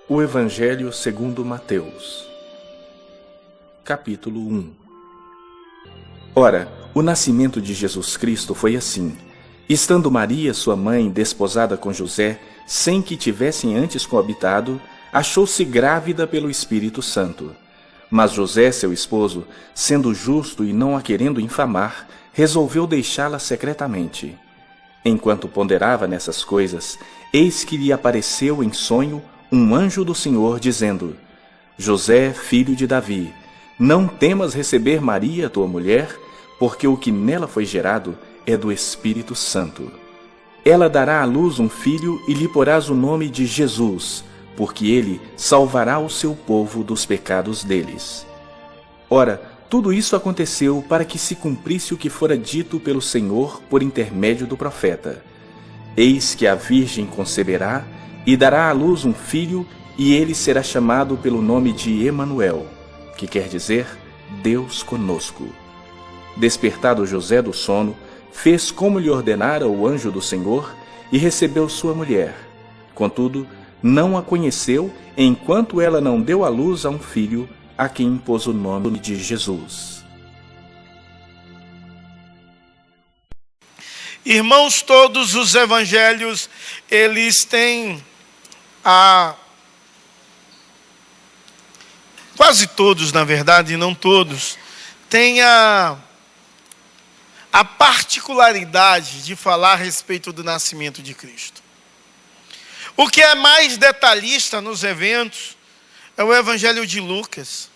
O Evangelho segundo Mateus, capítulo 1. Ora, o nascimento de Jesus Cristo foi assim. Estando Maria, sua mãe, desposada com José, sem que tivessem antes coabitado, achou-se grávida pelo Espírito Santo. Mas José, seu esposo, sendo justo e não a querendo infamar, resolveu deixá-la secretamente. Enquanto ponderava nessas coisas, eis que lhe apareceu em sonho um anjo do Senhor, dizendo: José, filho de Davi, não temas receber Maria, tua mulher, porque o que nela foi gerado é do Espírito Santo. Ela dará à luz um filho e lhe porás o nome de Jesus, porque ele salvará o seu povo dos pecados deles. Ora, tudo isso aconteceu para que se cumprisse o que fora dito pelo Senhor por intermédio do profeta. Eis que a virgem conceberá e dará à luz um filho, e ele será chamado pelo nome de Emanuel, que quer dizer Deus conosco. Despertado José do sono, fez como lhe ordenara o anjo do Senhor e recebeu sua mulher. Contudo, não a conheceu, enquanto ela não deu à luz a um filho, a quem impôs o nome de Jesus. Irmãos, todos os evangelhos, eles têm quase todos, na verdade, não todos, têm a particularidade de falar a respeito do nascimento de Cristo. O que é mais detalhista nos eventos é o Evangelho de Lucas.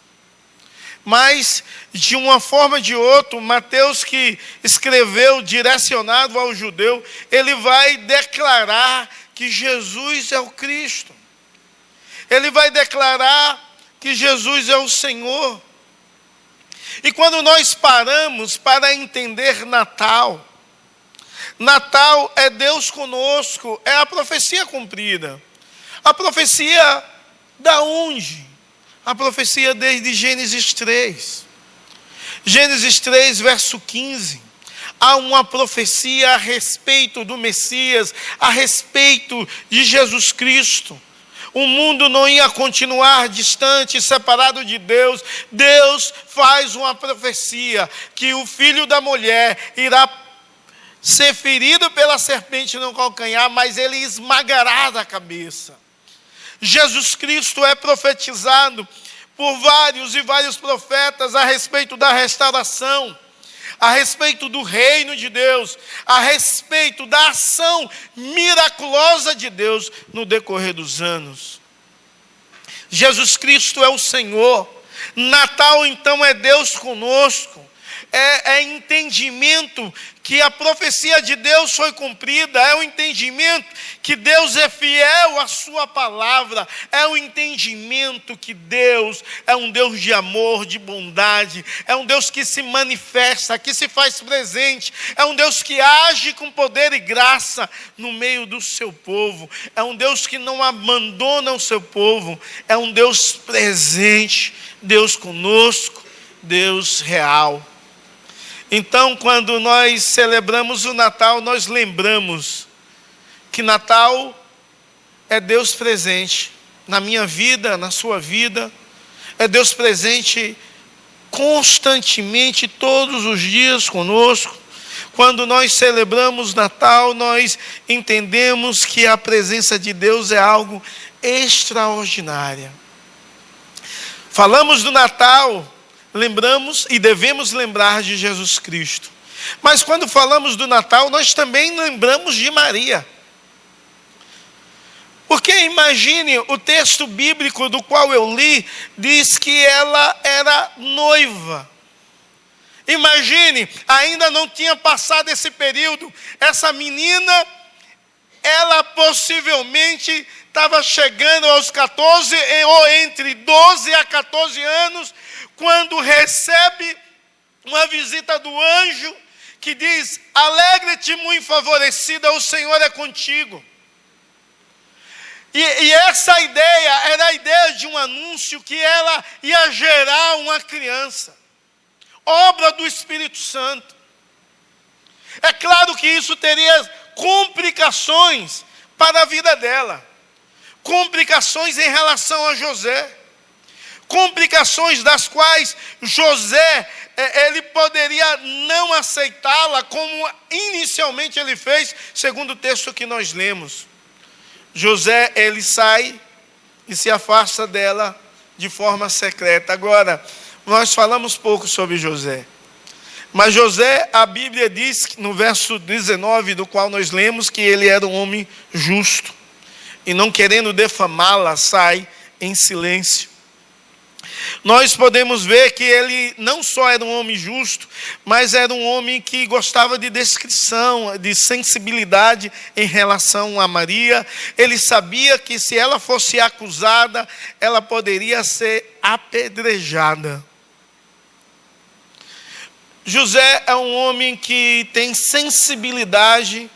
Mas, de uma forma ou de outra, Mateus, que escreveu direcionado ao judeu, ele vai declarar que Jesus é o Cristo. Ele vai declarar que Jesus é o Senhor. E quando nós paramos para entender Natal, Natal é Deus conosco, é a profecia cumprida. A profecia da onde? A profecia desde Gênesis 3. Gênesis 3, verso 15. Há uma profecia a respeito do Messias, a respeito de Jesus Cristo. O mundo não ia continuar distante, separado de Deus. Deus faz uma profecia que o filho da mulher irá ser ferido pela serpente no calcanhar, mas ele esmagará da cabeça. Jesus Cristo é profetizado por vários e vários profetas a respeito da restauração, a respeito do reino de Deus, a respeito da ação miraculosa de Deus no decorrer dos anos. Jesus Cristo é o Senhor. Natal, então, é Deus conosco. É entendimento que a profecia de Deus foi cumprida, é o entendimento que Deus é fiel à sua palavra, é o entendimento que Deus é um Deus de amor, de bondade, é um Deus que se manifesta, que se faz presente, é um Deus que age com poder e graça no meio do seu povo, é um Deus que não abandona o seu povo, é um Deus presente, Deus conosco, Deus real. Então, quando nós celebramos o Natal, nós lembramos que Natal é Deus presente na minha vida, na sua vida. É Deus presente constantemente, todos os dias conosco. Quando nós celebramos Natal, nós entendemos que a presença de Deus é algo extraordinário. Falamos do Natal, lembramos e devemos lembrar de Jesus Cristo. Mas quando falamos do Natal, nós também lembramos de Maria. Porque imagine, o texto bíblico do qual eu li, diz que ela era noiva. Imagine, ainda não tinha passado esse período. Essa menina, ela possivelmente estava chegando aos 14, ou entre 12 a 14 anos, quando recebe uma visita do anjo, que diz: alegre-te, muito favorecida, o Senhor é contigo. E essa ideia era a ideia de um anúncio que ela ia gerar uma criança, obra do Espírito Santo. É claro que isso teria complicações para a vida dela. Complicações em relação a José. Complicações das quais José, ele poderia não aceitá-la como inicialmente ele fez, segundo o texto que nós lemos. José, ele sai e se afasta dela de forma secreta. Agora, nós falamos pouco sobre José. Mas José, a Bíblia diz, no verso 19, do qual nós lemos, que ele era um homem justo. E não querendo defamá-la, sai em silêncio. Nós podemos ver que ele não só era um homem justo, mas era um homem que gostava de discrição, de sensibilidade em relação a Maria. Ele sabia que se ela fosse acusada, ela poderia ser apedrejada. José é um homem que tem sensibilidade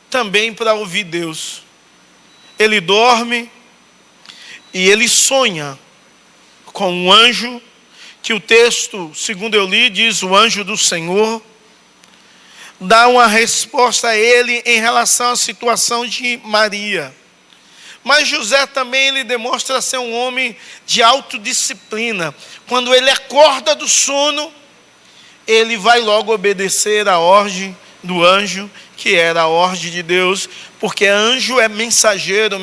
também para ouvir Deus. Ele dorme e ele sonha com um anjo, que o texto, segundo eu li, diz o anjo do Senhor, dá uma resposta a ele em relação à situação de Maria. Mas José também, ele demonstra ser um homem de autodisciplina. Quando ele acorda do sono, ele vai logo obedecer a ordem do anjo, que era a ordem de Deus, porque anjo é mensageiro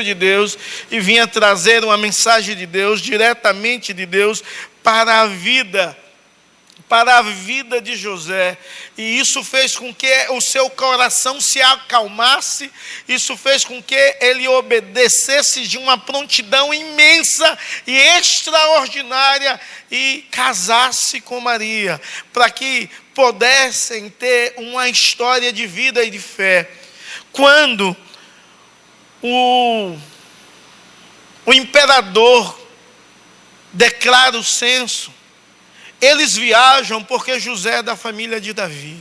de Deus, e vinha trazer uma mensagem de Deus, diretamente de Deus, para a vida de José. E isso fez com que o seu coração se acalmasse, isso fez com que ele obedecesse de uma prontidão imensa e extraordinária, e casasse com Maria, para que pudessem ter uma história de vida e de fé. Quando o imperador declara o censo, eles viajam porque José é da família de Davi.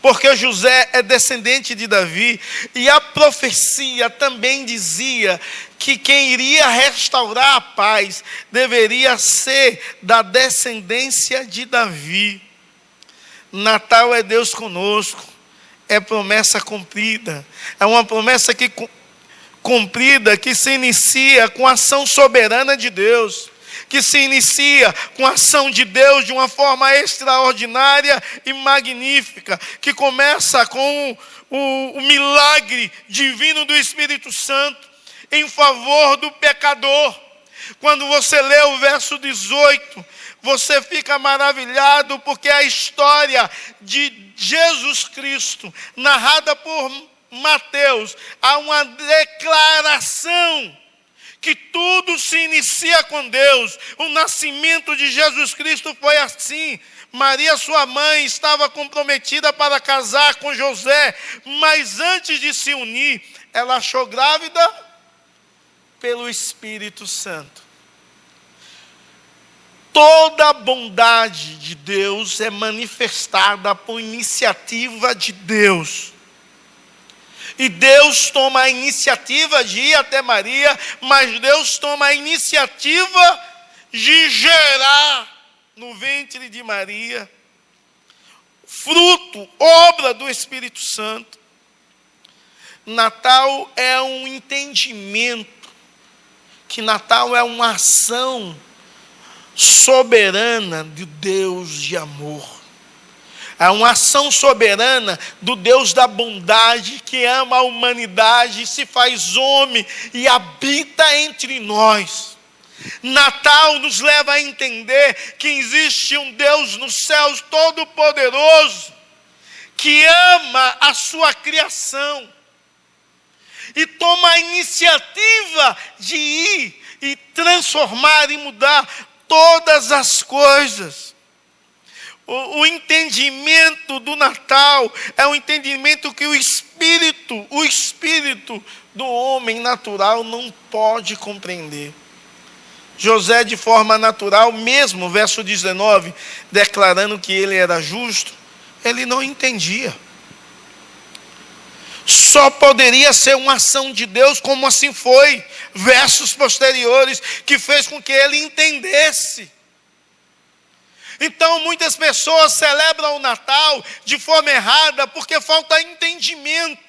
Porque José é descendente de Davi. E a profecia também dizia que quem iria restaurar a paz deveria ser da descendência de Davi. Natal é Deus conosco. É promessa cumprida. É uma promessa cumprida que se inicia com a ação soberana de Deus, que se inicia com a ação de Deus de uma forma extraordinária e magnífica, que começa com o milagre divino do Espírito Santo em favor do pecador. Quando você lê o verso 18, você fica maravilhado, porque a história de Jesus Cristo, narrada por Mateus, há uma declaração que tudo se inicia com Deus. O nascimento de Jesus Cristo foi assim. Maria, sua mãe, estava comprometida para casar com José, mas antes de se unir, ela achou grávida pelo Espírito Santo. Toda a bondade de Deus é manifestada por iniciativa de Deus. E Deus toma a iniciativa de ir até Maria, mas Deus toma a iniciativa de gerar no ventre de Maria fruto, obra do Espírito Santo. Natal é um entendimento, que Natal é uma ação soberana de Deus de amor. É uma ação soberana do Deus da bondade, que ama a humanidade, se faz homem e habita entre nós. Natal nos leva a entender que existe um Deus nos céus todo-poderoso, que ama a sua criação e toma a iniciativa de ir e transformar e mudar todas as coisas. O entendimento do Natal é um entendimento que o espírito do homem natural não pode compreender. José, de forma natural, mesmo, verso 19, declarando que ele era justo, ele não entendia. Só poderia ser uma ação de Deus, como assim foi, versos posteriores, que fez com que ele entendesse. Então muitas pessoas celebram o Natal de forma errada porque falta entendimento.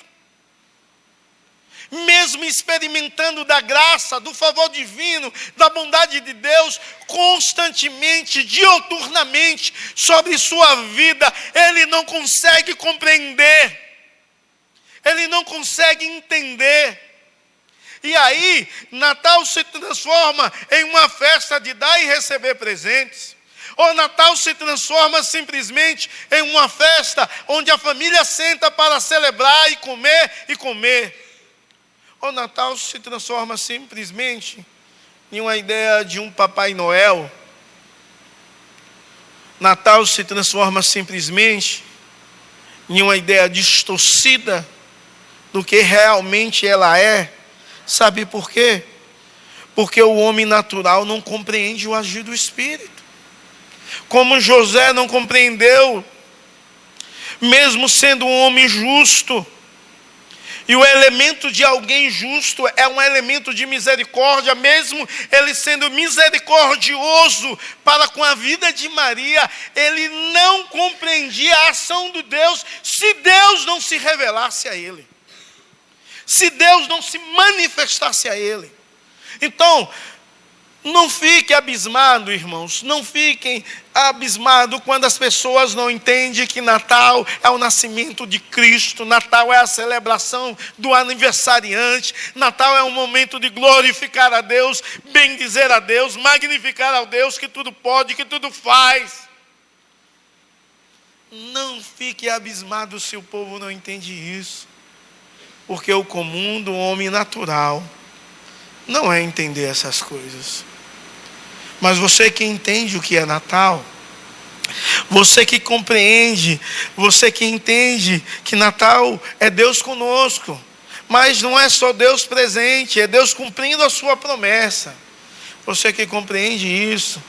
Mesmo experimentando da graça, do favor divino, da bondade de Deus, constantemente, diuturnamente, sobre sua vida, ele não consegue compreender, ele não consegue entender. E aí, Natal se transforma em uma festa de dar e receber presentes. Ou Natal se transforma simplesmente em uma festa onde a família senta para celebrar e comer. O Natal se transforma simplesmente em uma ideia de um Papai Noel. Natal se transforma simplesmente em uma ideia distorcida do que realmente ela é. Sabe por quê? Porque o homem natural não compreende o agir do Espírito. Como José não compreendeu, mesmo sendo um homem justo. E o elemento de alguém justo é um elemento de misericórdia, mesmo ele sendo misericordioso para com a vida de Maria, ele não compreendia a ação de Deus se Deus não se revelasse a ele, se Deus não se manifestasse a ele. Então, não fique abismado, irmãos, não fiquem abismados quando as pessoas não entendem que Natal é o nascimento de Cristo, Natal é a celebração do aniversariante, Natal é um momento de glorificar a Deus, bendizer a Deus, magnificar a Deus que tudo pode, que tudo faz. Não fique abismado se o povo não entende isso, porque o comum do homem natural não é entender essas coisas. Mas você que entende o que é Natal, você que compreende, você que entende que Natal é Deus conosco, mas não é só Deus presente, é Deus cumprindo a sua promessa. Você que compreende isso,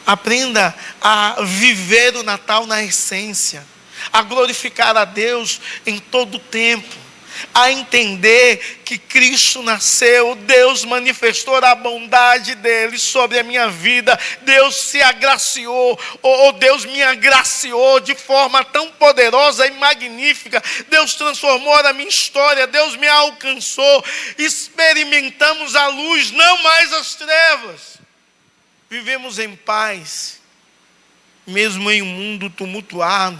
aprenda a viver o Natal na essência, a glorificar a Deus em todo o tempo, a entender que Cristo nasceu, Deus manifestou a bondade dele sobre a minha vida, Deus se agraciou, Deus me agraciou de forma tão poderosa e magnífica, Deus transformou a minha história, Deus me alcançou, experimentamos a luz, não mais as trevas, vivemos em paz, mesmo em um mundo tumultuado,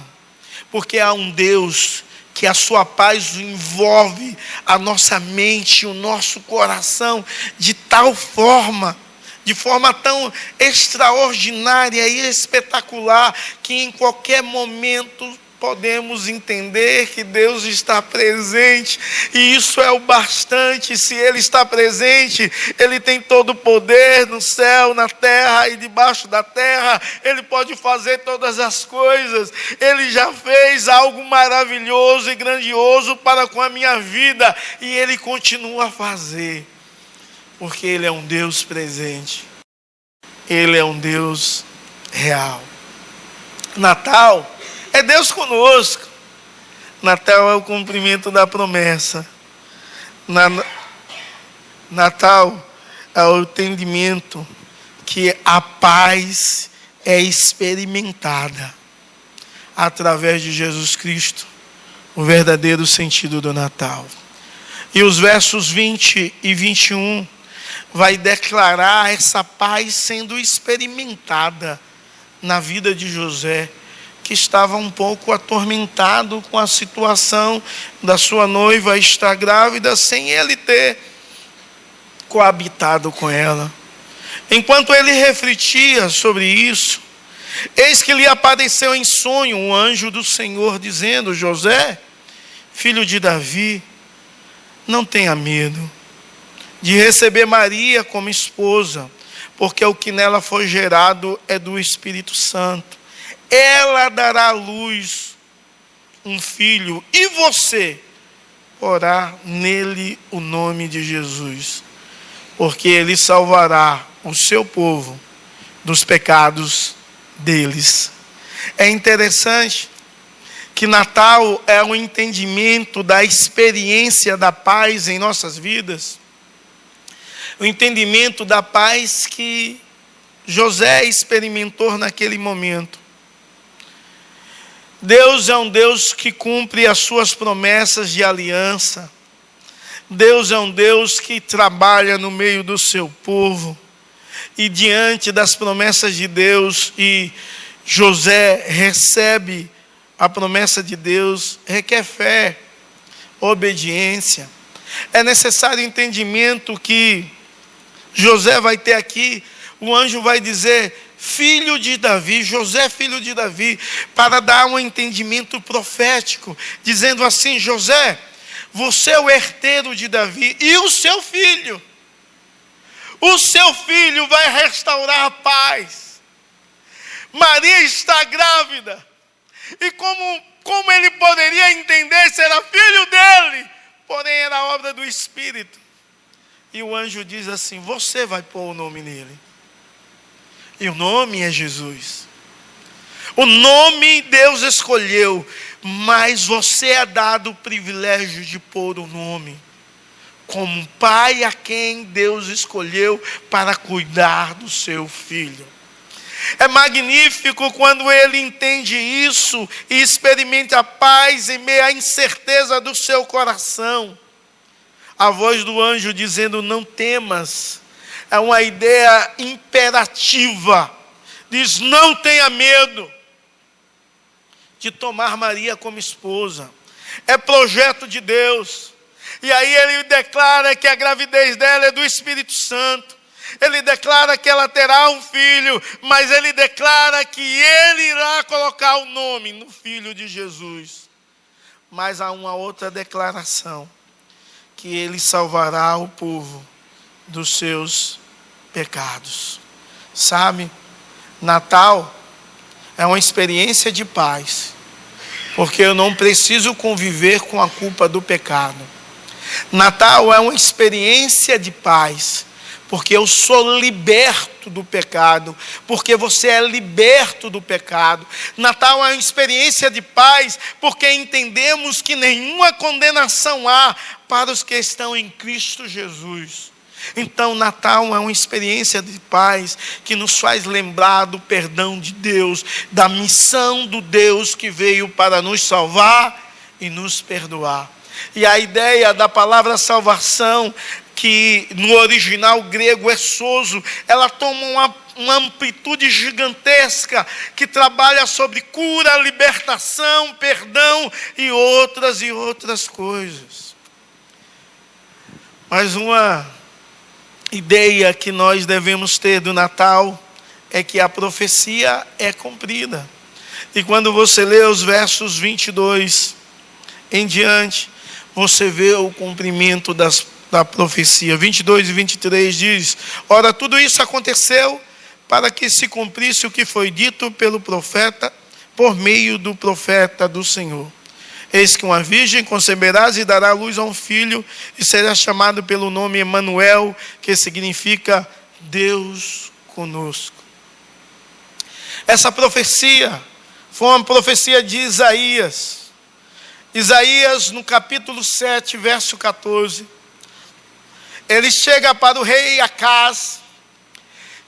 porque há um Deus que a sua paz envolve a nossa mente, o nosso coração, de tal forma, de forma tão extraordinária e espetacular, que em qualquer momento podemos entender que Deus está presente, e isso é o bastante. Se Ele está presente, Ele tem todo o poder no céu, na terra e debaixo da terra, Ele pode fazer todas as coisas, Ele já fez algo maravilhoso e grandioso para com a minha vida, e Ele continua a fazer, porque Ele é um Deus presente, Ele é um Deus real. Natal é Deus conosco. Natal é o cumprimento da promessa. Natal é o entendimento que a paz é experimentada através de Jesus Cristo, o verdadeiro sentido do Natal. E os versos 20 e 21 vai declarar essa paz sendo experimentada na vida de José, que estava um pouco atormentado com a situação da sua noiva estar grávida, sem ele ter coabitado com ela. Enquanto ele refletia sobre isso, eis que lhe apareceu em sonho um anjo do Senhor, dizendo: José, filho de Davi, não tenha medo de receber Maria como esposa, porque o que nela foi gerado é do Espírito Santo. Ela dará à luz um filho, e você porá nele o nome de Jesus, porque ele salvará o seu povo dos pecados deles. É interessante que Natal é um entendimento da experiência da paz em nossas vidas, o entendimento da paz que José experimentou naquele momento. Deus é um Deus que cumpre as suas promessas de aliança. Deus é um Deus que trabalha no meio do seu povo. E diante das promessas de Deus, e José recebe a promessa de Deus, requer fé, obediência. É necessário entendimento que José vai ter aqui. O anjo vai dizer, filho de Davi, José filho de Davi, para dar um entendimento profético, dizendo assim, José, você é o herdeiro de Davi e o seu filho vai restaurar a paz. Maria está grávida, e como ele poderia entender se era filho dele, porém era obra do Espírito. E o anjo diz assim, você vai pôr o nome nele. E o nome é Jesus. O nome Deus escolheu, mas você é dado o privilégio de pôr o nome, como um pai a quem Deus escolheu para cuidar do seu filho. É magnífico quando ele entende isso e experimenta a paz em meio à incerteza do seu coração. A voz do anjo dizendo, não temas, é uma ideia imperativa. Diz, não tenha medo de tomar Maria como esposa. É projeto de Deus. E aí ele declara que a gravidez dela é do Espírito Santo. Ele declara que ela terá um filho, mas ele declara que ele irá colocar o nome no filho de Jesus. Mas há uma outra declaração, que ele salvará o povo dos seus pecados. Sabe, Natal é uma experiência de paz, porque eu não preciso conviver com a culpa do pecado. Natal é uma experiência de paz, porque eu sou liberto do pecado, porque você é liberto do pecado. Natal é uma experiência de paz, porque entendemos que nenhuma condenação há para os que estão em Cristo Jesus. Então Natal é uma experiência de paz, que nos faz lembrar do perdão de Deus, da missão do Deus que veio para nos salvar e nos perdoar. E a ideia da palavra salvação, que no original grego é sozo, ela toma uma amplitude gigantesca, que trabalha sobre cura, libertação, perdão e outras coisas. Mas uma ideia que nós devemos ter do Natal é que a profecia é cumprida. E quando você lê os versos 22 em diante, você vê o cumprimento da profecia. 22 e 23 diz, ora, tudo isso aconteceu para que se cumprisse o que foi dito pelo profeta, por meio do profeta do Senhor. Eis que uma virgem conceberás e dará luz a um filho, e será chamado pelo nome Emanuel, que significa Deus conosco. Essa profecia foi uma profecia de Isaías. Isaías, no capítulo 7, verso 14, ele chega para o rei Acaz,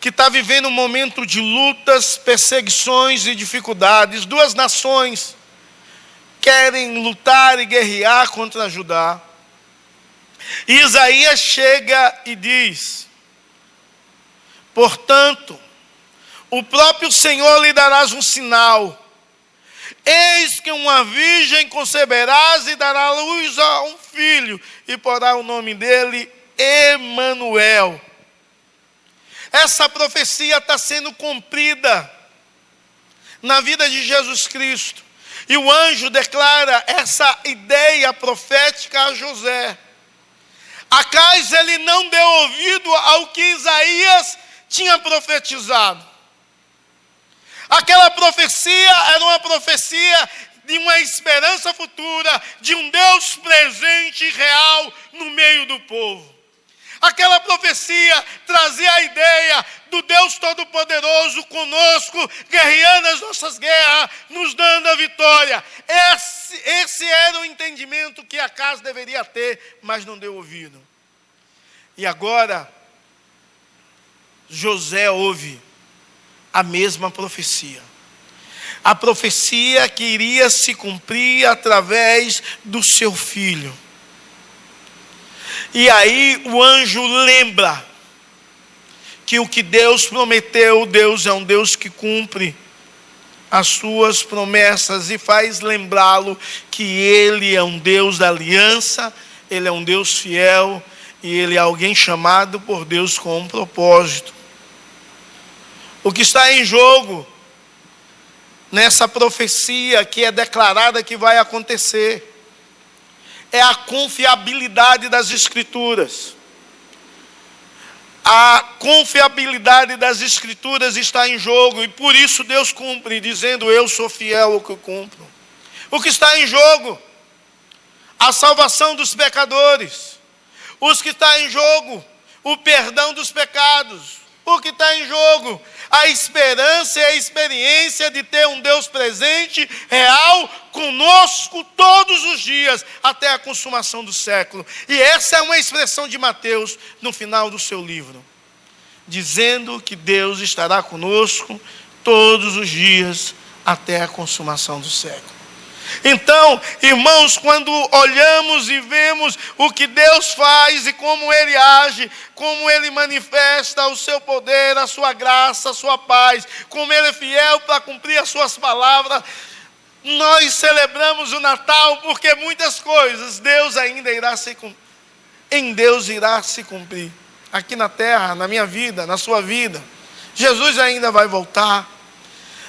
que está vivendo um momento de lutas, perseguições e dificuldades. Duas nações querem lutar e guerrear contra Judá. E Isaías chega e diz, portanto, o próprio Senhor lhe darás um sinal. Eis que uma virgem conceberás e dará luz a um filho, e porá o nome dele Emanuel. Essa profecia está sendo cumprida na vida de Jesus Cristo. E o anjo declara essa ideia profética a José. Acaz, ele não deu ouvido ao que Isaías tinha profetizado. Aquela profecia era uma profecia de uma esperança futura, de um Deus presente e real no meio do povo. Aquela profecia trazia a ideia do Deus Todo-Poderoso conosco, guerreando as nossas guerras, nos dando a vitória. Esse era o entendimento que Acaz deveria ter, mas não deu ouvido. E agora, José ouve a mesma profecia. A profecia que iria se cumprir através do seu filho. E aí o anjo lembra que o que Deus prometeu, Deus é um Deus que cumpre as suas promessas e faz lembrá-lo que Ele é um Deus da aliança, Ele é um Deus fiel e Ele é alguém chamado por Deus com um propósito. O que está em jogo nessa profecia que é declarada que vai acontecer é a confiabilidade das Escrituras. A confiabilidade das Escrituras está em jogo e por isso Deus cumpre, dizendo: eu sou fiel ao que cumpro. O que está em jogo? A salvação dos pecadores. O que está em jogo? O perdão dos pecados. O que está em jogo? A esperança e a experiência de ter um Deus presente, real, conosco todos os dias, até a consumação do século. E essa é uma expressão de Mateus no final do seu livro, dizendo que Deus estará conosco todos os dias, até a consumação do século. Então, irmãos, quando olhamos e vemos o que Deus faz e como Ele age, como Ele manifesta o seu poder, a sua graça, a sua paz, como Ele é fiel para cumprir as suas palavras, nós celebramos o Natal porque muitas coisas Deus ainda irá se cumprir. Em Deus irá se cumprir. Aqui na terra, na minha vida, na sua vida. Jesus ainda vai voltar.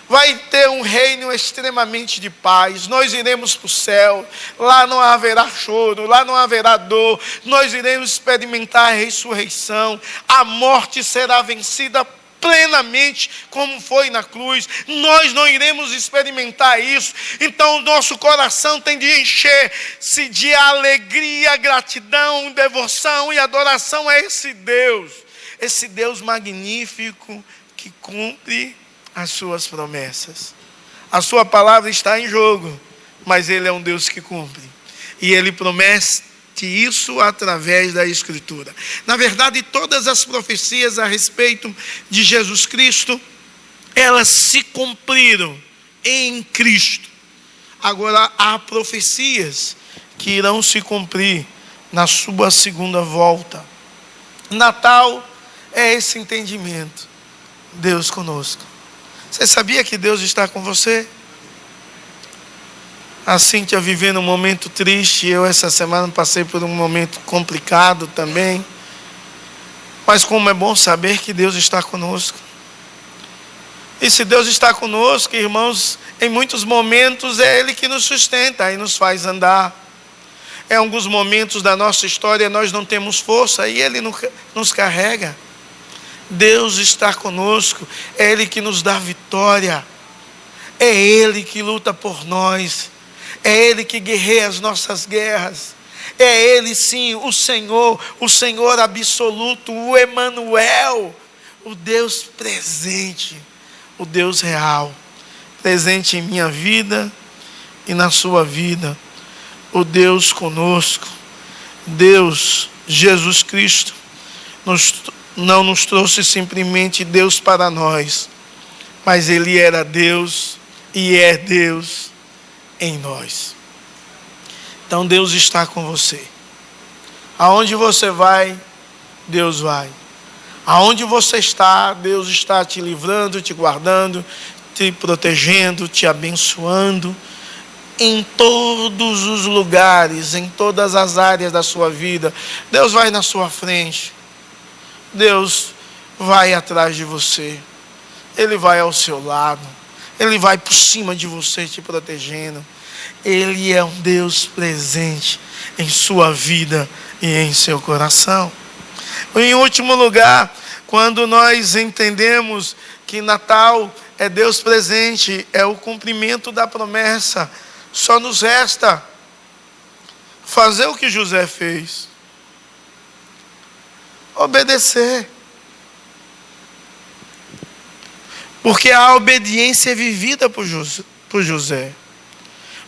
Vai ter um reino extremamente de paz. Nós iremos para o céu. Lá não haverá choro, lá não haverá dor. Nós iremos experimentar a ressurreição. A morte será vencida plenamente, como foi na cruz. Nós não iremos experimentar isso. Então o nosso coração tem de encher-se de alegria, gratidão, devoção e adoração a esse Deus magnífico que cumpre as suas promessas. A sua palavra está em jogo, mas Ele é um Deus que cumpre. E Ele promete isso através da Escritura. Na verdade, todas as profecias a respeito de Jesus Cristo, elas se cumpriram em Cristo. Agora, há profecias que irão se cumprir na sua segunda volta. Natal é esse entendimento. Deus conosco. Você sabia que Deus está com você? A Cíntia vivendo um momento triste. Eu essa semana passei por um momento complicado também. Mas como é bom saber que Deus está conosco. E se Deus está conosco, irmãos, em muitos momentos é Ele que nos sustenta e nos faz andar. Em alguns momentos da nossa história nós não temos força e Ele nos carrega. Deus está conosco, é Ele que nos dá vitória, é Ele que luta por nós, é Ele que guerreia as nossas guerras, é Ele sim, o Senhor absoluto, o Emanuel, o Deus presente, o Deus real, presente em minha vida e na sua vida, o Deus conosco. Deus, Jesus Cristo, não nos trouxe simplesmente Deus para nós, mas Ele era Deus e é Deus em nós. Então Deus está com você. Aonde você vai, Deus vai. Aonde você está, Deus está te livrando, te guardando, te protegendo, te abençoando. Em todos os lugares, em todas as áreas da sua vida, Deus vai na sua frente. Deus vai atrás de você. Ele vai ao seu lado. Ele vai por cima de você te protegendo. Ele é um Deus presente em sua vida e em seu coração. Em último lugar, quando nós entendemos que Natal é Deus presente, é o cumprimento da promessa, só nos resta fazer o que José fez. Obedecer. Porque a obediência é vivida por José.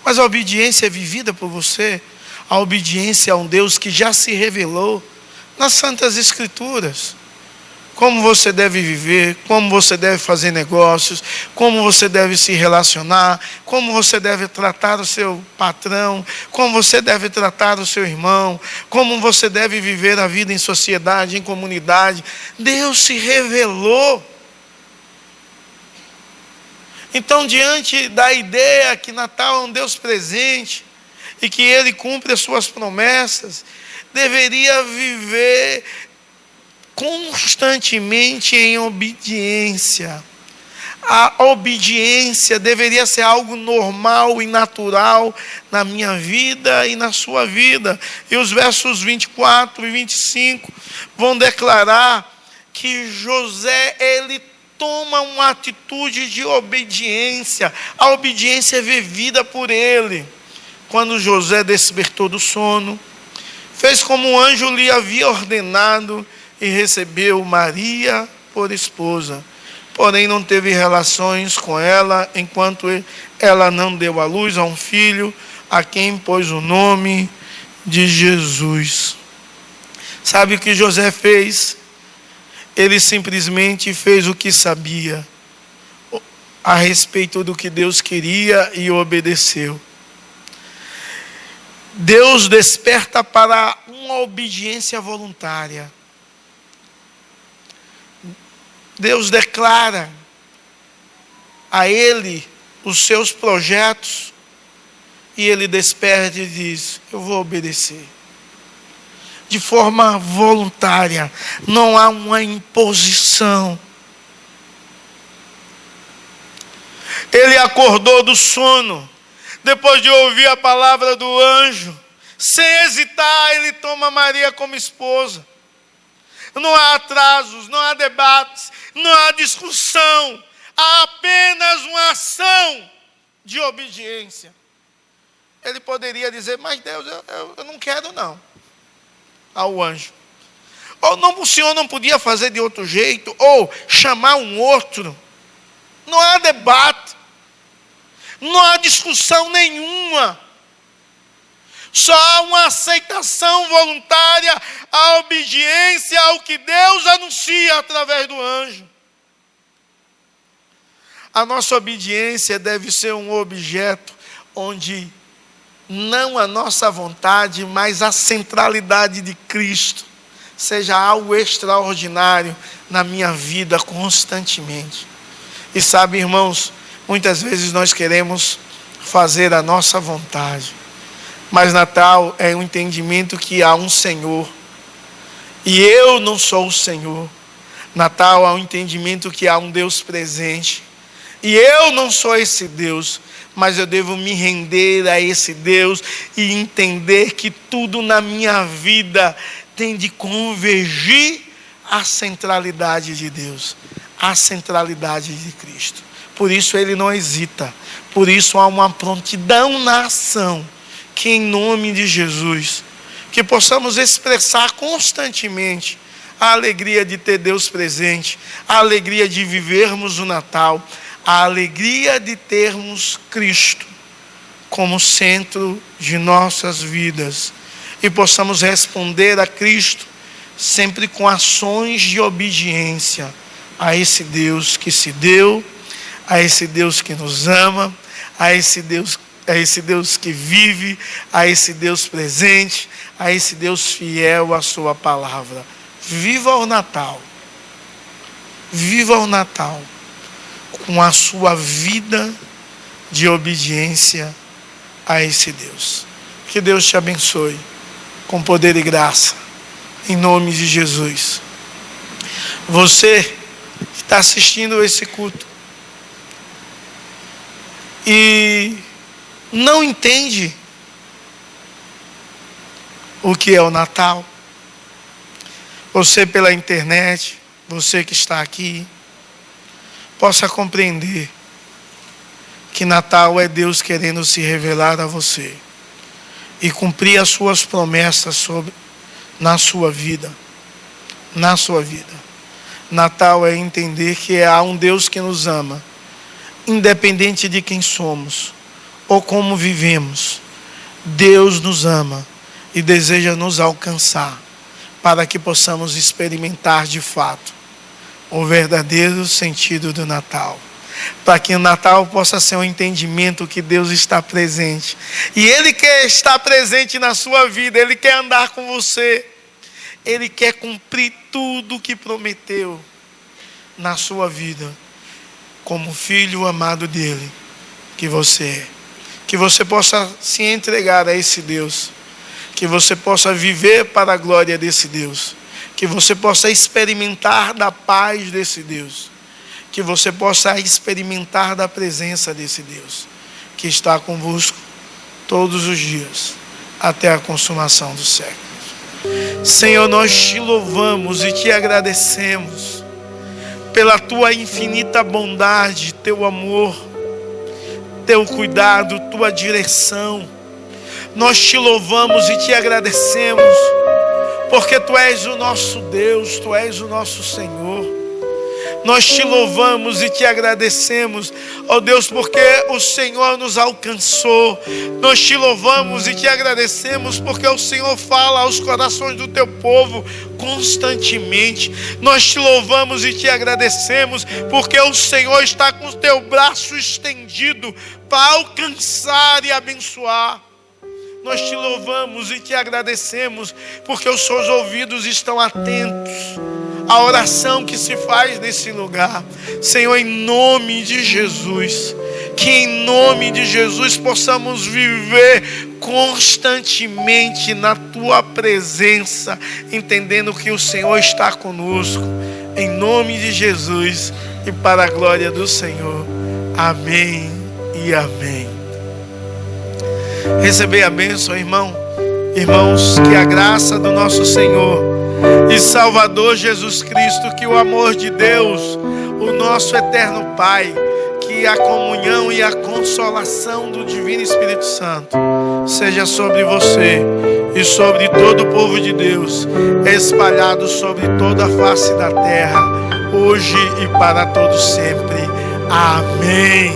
Mas a obediência é vivida por você. A obediência a um Deus que já se revelou nas Santas Escrituras. como você deve viver, como você deve fazer negócios, como você deve se relacionar, como você deve tratar o seu patrão, como você deve tratar o seu irmão, como você deve viver a vida em sociedade, em comunidade. Deus se revelou. Então, diante da ideia que Natal é um Deus presente e que Ele cumpre as suas promessas, deveria viver constantemente em obediência. A obediência deveria ser algo normal e natural na minha vida e na sua vida. E os versos 24 e 25 vão declarar que José, ele toma uma atitude de obediência. A obediência é vivida por ele. Quando José despertou do sono, fez como o anjo lhe havia ordenado e recebeu Maria por esposa. Porém não teve relações com ela, enquanto ela não deu à luz a um filho, a quem pôs o nome de Jesus. Sabe o que José fez? Ele simplesmente fez o que sabia a respeito do que Deus queria e obedeceu. Deus desperta para uma obediência voluntária. Deus declara a ele os seus projetos e ele desperta e diz: eu vou obedecer. De forma voluntária, não há uma imposição. Ele acordou do sono, depois de ouvir a palavra do anjo, sem hesitar, ele toma Maria como esposa. Não há atrasos, não há debates, não há discussão, há apenas uma ação de obediência. Ele poderia dizer: mas Deus, eu não quero não, ao anjo. Ou não, o Senhor não podia fazer de outro jeito, ou chamar um outro. Não há debate, não há discussão nenhuma. Só há uma aceitação voluntária, a obediência ao que Deus anuncia através do anjo. A nossa obediência deve ser um objeto onde não a nossa vontade, mas a centralidade de Cristo seja algo extraordinário na minha vida constantemente. E sabe, irmãos, muitas vezes nós queremos fazer a nossa vontade. Mas Natal é um entendimento que há um Senhor. E eu não sou o Senhor. Natal é um entendimento que há um Deus presente. E eu não sou esse Deus. Mas eu devo me render a esse Deus e entender que tudo na minha vida tem de convergir à centralidade de Deus. À centralidade de Cristo. Por isso ele não hesita. Por isso há uma prontidão na ação. Que em nome de Jesus, que possamos expressar constantemente a alegria de ter Deus presente, a alegria de vivermos o Natal, a alegria de termos Cristo como centro de nossas vidas e possamos responder a Cristo sempre com ações de obediência a esse Deus que se deu, a esse Deus que nos ama, a esse Deus que vive, a esse Deus presente, a esse Deus fiel à sua palavra. Viva o Natal. Viva o Natal com a sua vida de obediência a esse Deus. Que Deus te abençoe com poder e graça, em nome de Jesus. Você que está assistindo esse culto e não entende o que é o Natal, você pela internet, você que está aqui, possa compreender que Natal é Deus querendo se revelar a você e cumprir as suas promessas na sua vida. Na sua vida. Natal é entender que há um Deus que nos ama, independente de quem somos ou como vivemos. Deus nos ama e deseja nos alcançar para que possamos experimentar de fato o verdadeiro sentido do Natal. Para que o Natal possa ser um entendimento que Deus está presente. E Ele quer estar presente na sua vida. Ele quer andar com você. Ele quer cumprir tudo o que prometeu na sua vida. Como filho amado dEle que você é. Que você possa se entregar a esse Deus. Que você possa viver para a glória desse Deus. Que você possa experimentar da paz desse Deus. Que você possa experimentar da presença desse Deus, que está convosco todos os dias, até a consumação dos séculos. Senhor, nós te louvamos e te agradecemos pela tua infinita bondade, teu amor, teu cuidado, tua direção. Nós te louvamos e te agradecemos, porque tu és o nosso Deus, tu és o nosso Senhor. Nós te louvamos e te agradecemos, ó Deus, porque o Senhor nos alcançou. Nós te louvamos e te agradecemos, porque o Senhor fala aos corações do teu povo constantemente. Nós te louvamos e te agradecemos, porque o Senhor está com o teu braço estendido para alcançar e abençoar. Nós te louvamos e te agradecemos, porque os seus ouvidos estão atentos a oração que se faz nesse lugar. Senhor, em nome de Jesus, que em nome de Jesus possamos viver constantemente na tua presença, entendendo que o Senhor está conosco, em nome de Jesus e para a glória do Senhor. Amém e amém. Receber a bênção, irmão. Irmãos, que a graça do nosso Senhor e Salvador Jesus Cristo, que o amor de Deus, o nosso eterno Pai, que a comunhão e a consolação do Divino Espírito Santo seja sobre você e sobre todo o povo de Deus, espalhado sobre toda a face da terra, hoje e para todos sempre. Amém.